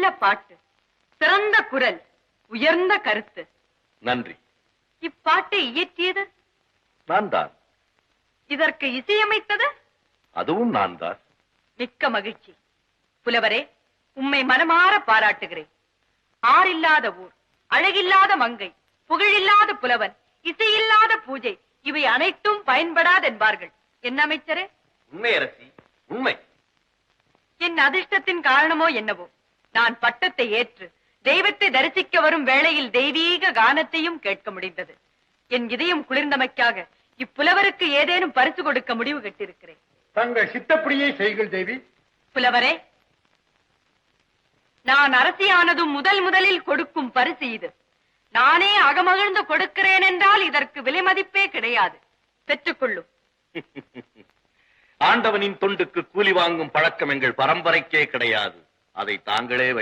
நல்ல பாட்டு, சிறந்த குரல், உயர்ந்த கருத்து. நன்றி. இப்பாட்டை இயற்றியது நான் தான். இதற்கு இசையமைத்தது அதுவும் நான் தான். மிக்க மகிழ்ச்சி. புலவரே, உம்மை மனமாற பாராட்டுகிறேன். ஆறில்லாத ஊர், அழகில்லாத மங்கை, புகழில்லாத புலவன், இசையில்லாத பூஜை, இவை அனைத்தும் பயன்படாதென்பார்கள். என்ன அமைச்சரே? உண்மை அரசி, உண்மை. என் அதிர்ஷ்டத்தின் காரணமோ என்னவோ, நான் பட்டத்தை ஏற்று தெய்வத்தை தரிசிக்க வரும் வேளையில் தெய்வீக கானத்தையும் கேட்க முடிந்தது. என் இதயம் குளிர்ந்தமைக்காக இப்புலவருக்கு ஏதேனும் பரிசு கொடுக்க முடிவு கட்டிருக்கிறேன். தங்கள் சித்தப்படியே செய்கள் தேவி. புலவரே, நான் அரசியானதும் முதலில் கொடுக்கும் பரிசு இது. நானே அகமகிழ்ந்து கொடுக்கிறேன் என்றால் இதற்கு விலை மதிப்பே கிடையாது. பெற்றுக்கொள்ளும். ஆண்டவனின் தொண்டுக்கு கூலி வாங்கும் பழக்கம் எங்கள் பரம்பரைக்கே கிடையாது. அதை தாங்களே